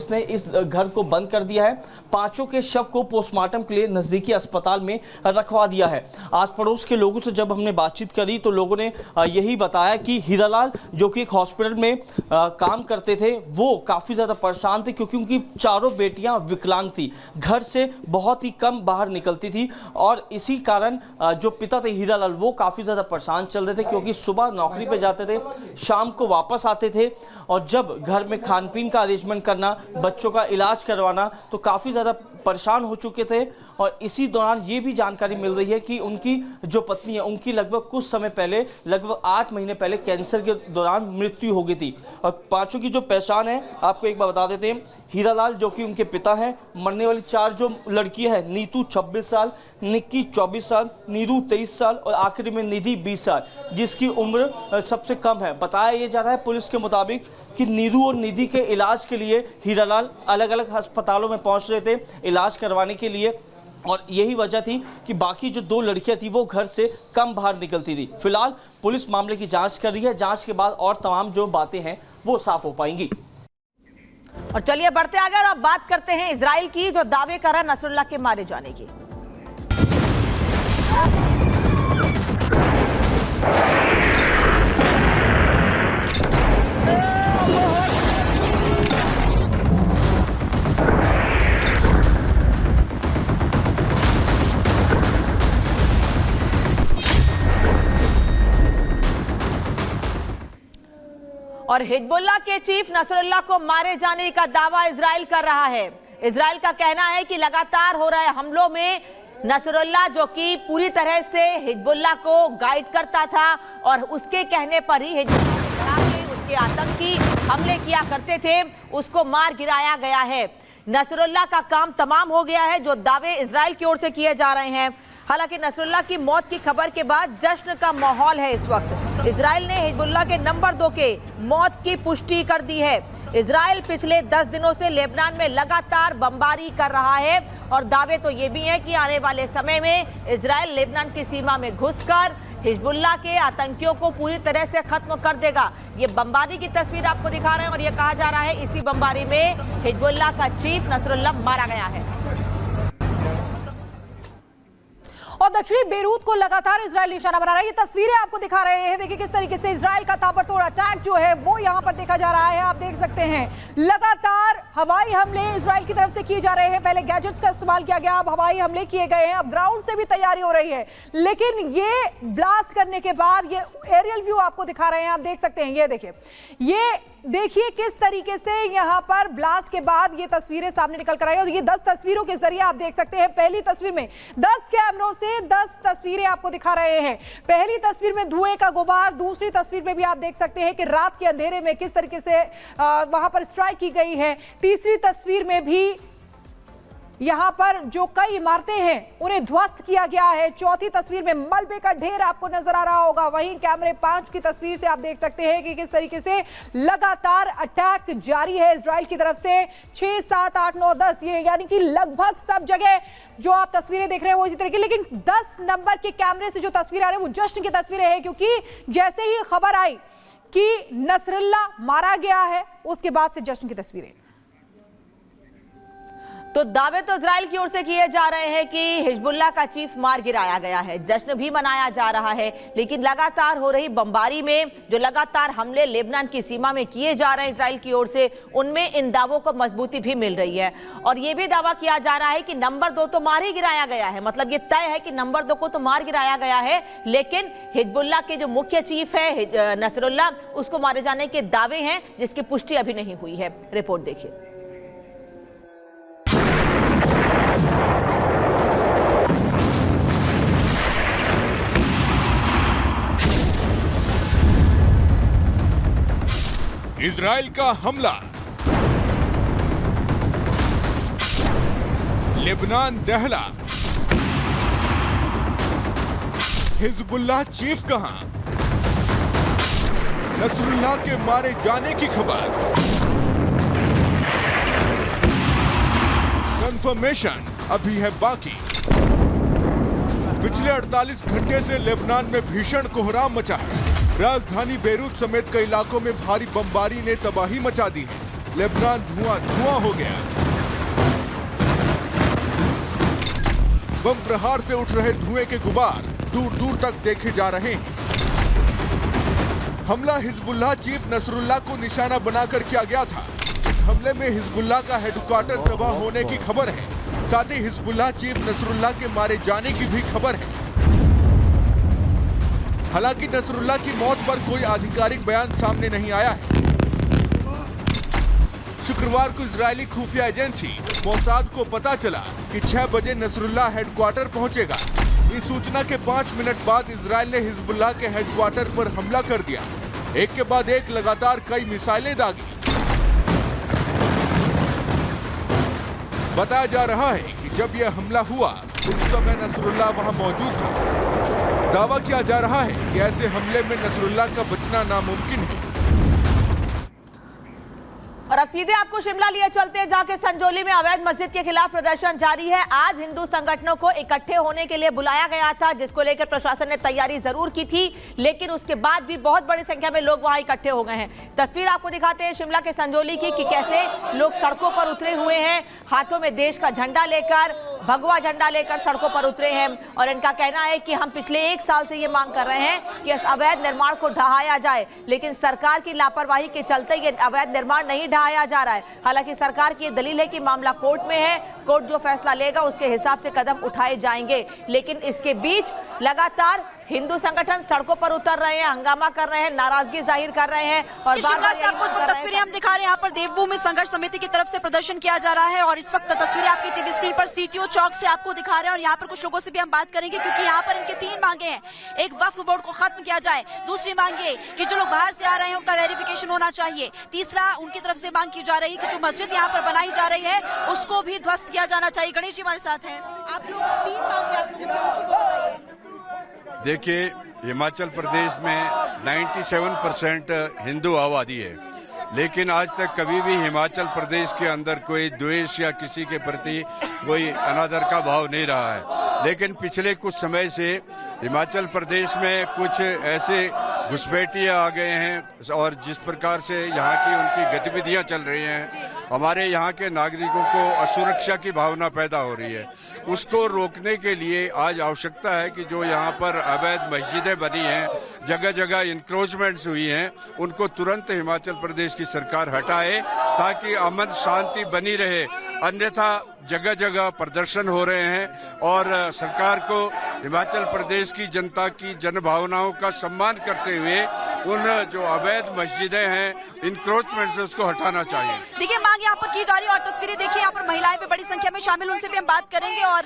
Police ने इस घर को बंद कर दिया है। पांचों के शव को पोस्टमार्टम के लिए नजदीकी अस्पताल में रखवा दिया है। आस पड़ोस के लोगों से जब हमने बातचीत करी तो लोगों ने यही बताया कि हीरालाल जो कि एक हॉस्पिटल में काम करते थे वो काफ़ी ज़्यादा परेशान थे, क्योंकि उनकी चारों बेटियां विकलांग थी, घर से बहुत ही कम बाहर निकलती थी और इसी कारण जो पिता थे हीरालाल वो काफ़ी ज़्यादा परेशान चल रहे थे, क्योंकि सुबह नौकरी पे जाते थे, शाम को वापस आते थे और जब घर में खान पीन का अरेंजमेंट करना, बच्चों का इलाज करवाना, तो काफ़ी ज़्यादा परेशान हो चुके थे। और इसी दौरान ये भी जानकारी मिल रही है कि उनकी जो पत्नी है उनकी लगभग कुछ समय पहले, लगभग 8 महीने पहले कैंसर के दौरान मृत्यु हो गई थी। और पांचों की जो पहचान है आपको एक बार बता देते हैं। हीरालाल जो कि उनके पिता हैं, मरने वाली 4 जो लड़कियां हैं, नीतू 26 साल, निक्की 24 साल, नीरू 23 साल और आखिरी में निधि 20 साल, जिसकी उम्र सबसे कम है। बताया ये जा रहा है पुलिस के मुताबिक कि नीरू और निधि के इलाज के लिए हीरालाल अलग अलग अस्पतालों में पहुंच रहे थे इलाज करवाने के लिए, और यही वजह थी कि बाकी जो 2 लड़कियां थी वो घर से कम बाहर निकलती थी। फिलहाल पुलिस मामले की जांच कर रही है, जांच के बाद और तमाम जो बातें हैं वो साफ हो पाएंगी। और चलिए बढ़ते आगे और अब बात करते हैं इजराइल की, जो दावे कर रहा है नसरुल्लाह के मारे जाने की। और हिजबुल्लाह के चीफ नसरुल्लाह को मारे जाने का दावा इजराइल कर रहा है। इजराइल का कहना है कि लगातार हो रहे हमलों में नसरुल्लाह, जो कि पूरी तरह से हिजबुल्लाह को गाइड करता था और उसके कहने पर ही हिजबुल्लाह के उसके आतंकी हमले किया करते थे, उसको मार गिराया गया है। नसरुल्लाह का काम तमाम हो गया है, जो दावे इजराइल की ओर से किए जा रहे हैं। हालांकि नसरुल्लाह की मौत की खबर के बाद जश्न का माहौल है इस वक्त। इजराइल ने हिजबुल्लाह के नंबर 2 के मौत की पुष्टि कर दी है। इजराइल पिछले 10 दिनों से लेबनान में लगातार बमबारी कर रहा है और दावे तो ये भी हैं कि आने वाले समय में इजराइल लेबनान की सीमा में घुसकर हिजबुल्लाह के आतंकियों को पूरी तरह से खत्म कर देगा। ये बमबारी की तस्वीर आपको दिखा रहे हैं और ये कहा जा रहा है इसी बमबारी में हिजबुल्लाह का चीफ नसरुल्लाह मारा गया है। और दक्षिणी बेरूत को लगातार इजराइल निशाना बना रहा है। ये तस्वीरें आपको दिखा रहे हैं, देखिए किस तरीके से इजराइल का ताबड़तोड़ अटैक जो है वो यहाँ पर देखा जा रहा है। आप देख सकते हैं लगातार हवाई हमले इजराइल की तरफ से किए जा रहे हैं। पहले गैजेट्स का इस्तेमाल किया गया, अब हवाई हमले किए गए हैं, अब ग्राउंड से भी तैयारी हो रही है। लेकिन ये ब्लास्ट करने के बाद ये एरियल व्यू आपको दिखा रहे हैं, आप देख सकते हैं। ये देखिए किस तरीके से यहाँ पर ब्लास्ट के बाद ये तस्वीरें सामने निकल कर आई और ये 10 तस्वीरों के जरिए आप देख सकते हैं। पहली तस्वीर में 10 कैमरों से 10 तस्वीरें आपको दिखा रहे हैं। पहली तस्वीर में धुएं का गुबार, दूसरी तस्वीर में भी आप देख सकते हैं कि रात के अंधेरे में किस तरीके से वहां पर स्ट्राइक की गई है। तीसरी तस्वीर में भी यहां पर जो कई इमारतें हैं उन्हें ध्वस्त किया गया है। चौथी तस्वीर में मलबे का ढेर आपको नजर आ रहा होगा। वहीं कैमरे 5 की तस्वीर से आप देख सकते हैं कि किस तरीके से लगातार अटैक जारी है इजराइल की तरफ से। 6, 7, 8, 9, 10 ये यानी कि लगभग सब जगह जो आप तस्वीरें देख रहे हैं वो इसी तरीके। लेकिन 10 नंबर के कैमरे से जो तस्वीर आ रही है वो जश्न की तस्वीरें हैं, क्योंकि जैसे ही खबर आई कि नसरुल्लाह मारा गया है उसके बाद से जश्न की तस्वीरें। तो दावे तो इजराइल की ओर से किए जा रहे हैं कि हिजबुल्लाह का चीफ मार गिराया गया है, जश्न भी मनाया जा रहा है। लेकिन लगातार हो रही बमबारी में जो लगातार हमले लेबनान की सीमा में किए जा रहे हैं इजराइल की ओर से, उनमें इन दावों को मजबूती भी मिल रही है। और ये भी दावा किया जा रहा है कि नंबर 2 तो मार ही गिराया गया है, मतलब ये तय है कि नंबर 2 को तो मार गिराया गया है, लेकिन हिजबुल्लाह के जो मुख्य चीफ है नसरुल्लाह, उसको मारे जाने के दावे हैं जिसकी पुष्टि अभी नहीं हुई है। रिपोर्ट देखिए। इजराइल का हमला, लेबनान दहला, हिजबुल्लाह चीफ कहां, नसरुल्लाह के मारे जाने की खबर, कंफर्मेशन अभी है बाकी। पिछले 48 घंटे से लेबनान में भीषण कोहराम मचा है। राजधानी बेरूत समेत कई इलाकों में भारी बमबारी ने तबाही मचा दी है। लेबनान धुआं हो गया। बम प्रहार से उठ रहे धुएं के गुबार दूर दूर तक देखे जा रहे हैं। हमला हिजबुल्लाह चीफ नसरुल्लाह को निशाना बनाकर किया गया था। इस हमले में हिजबुल्लाह का हेडक्वार्टर तबाह होने की खबर है। साथ ही हिजबुल्लाह चीफ नसरुल्लाह के मारे जाने की भी खबर है। हालांकि नसरुल्लाह की मौत पर कोई आधिकारिक बयान सामने नहीं आया है। शुक्रवार को इजरायली खुफिया एजेंसी मोसाद को पता चला कि 6 बजे नसरुल्लाह हेडक्वार्टर पहुंचेगा। इस सूचना के 5 मिनट बाद इजरायल ने हिजबुल्लाह के हेडक्वार्टर पर हमला कर दिया। एक के बाद एक लगातार कई मिसाइलें दागी। बताया जा रहा है कि जब यह हमला हुआ उस समय नसरुल्लाह वहां मौजूद था। दावा किया जा रहा है कि ऐसे हमले में नसरुल्लाह का बचना नामुमकिन है। और अब सीधे आपको शिमला लिए चलते हैं, जहां के संजौली में अवैध मस्जिद के खिलाफ प्रदर्शन जारी है। आज हिंदू संगठनों को इकट्ठे होने के लिए बुलाया गया था, जिसको लेकर प्रशासन ने तैयारी जरूर की थी, लेकिन उसके बाद भी बहुत बड़ी संख्या में लोग वहां इकट्ठे हो गए हैं। तस्वीर आपको दिखाते हैं शिमला के संजौली की कि कैसे लोग सड़कों पर उतरे हुए हैं, हाथों में देश का झंडा लेकर, भगवा झंडा लेकर सड़कों पर उतरे हैं। और इनका कहना है कि हम पिछले 1 साल से ये मांग कर रहे हैं कि इस अवैध निर्माण को ढहाया जाए, लेकिन सरकार की लापरवाही के चलते ये अवैध निर्माण नहीं ढहाया जा रहा है। हालांकि सरकार की दलील है कि मामला कोर्ट में है, कोर्ट जो फैसला लेगा उसके हिसाब से कदम उठाए जाएंगे। लेकिन इसके बीच लगातार हिंदू संगठन सड़कों पर उतर रहे हैं, हंगामा कर रहे हैं, नाराजगी जाहिर कर रहे हैं। और शिमला से आपको इस वक्त तस्वीरें हम दिखा रहे हैं। यहाँ पर देवभूमि संघर्ष समिति की तरफ से प्रदर्शन किया जा रहा है और इस वक्त तस्वीरें आपकी टीवी स्क्रीन पर सीटीओ चौक से आपको दिखा रहे हैं। और यहाँ पर कुछ लोगों से भी हम बात करेंगे, क्योंकि यहाँ पर इनके 3 मांगे हैं। एक, वक्फ बोर्ड को खत्म किया जाए। दूसरी मांग ये कि जो लोग बाहर से आ रहे हैं उनका वेरिफिकेशन होना चाहिए। तीसरा, उनकी तरफ से मांग की जा रही है कि जो मस्जिद यहाँ पर बनाई जा रही है उसको भी ध्वस्त किया जाना चाहिए। गणेश जी हमारे साथ हैं। आप लोग 3 मांगे आप लोगों की मुख्य को बताइए। देखिए, हिमाचल प्रदेश में 97% हिंदू आबादी है, लेकिन आज तक कभी भी हिमाचल प्रदेश के अंदर कोई द्वेष या किसी के प्रति कोई अनादर का भाव नहीं रहा है। लेकिन पिछले कुछ समय से हिमाचल प्रदेश में कुछ ऐसे घुसपैठिए आ गए हैं और जिस प्रकार से यहाँ की उनकी गतिविधियाँ चल रही हैं, हमारे यहाँ के नागरिकों को असुरक्षा की भावना पैदा हो रही है। उसको रोकने के लिए आज आवश्यकता है कि जो यहाँ पर अवैध मस्जिदें बनी हैं, जगह जगह इंक्रोचमेंट्स हुई हैं, उनको तुरंत हिमाचल प्रदेश की सरकार हटाए ताकि अमन शांति बनी रहे। अन्यथा जगह जगह प्रदर्शन हो रहे हैं और सरकार को हिमाचल प्रदेश की जनता की जनभावनाओं का सम्मान करते हुए उन जो अवैध मस्जिदें हैं, इंक्रोचमेंट से उसको हटाना चाहिए। देखिए, मांग यहाँ पर की जा रही है और तस्वीरें देखिए, यहाँ पर महिलाएं भी बड़ी संख्या में शामिल, उनसे भी हम बात करेंगे। और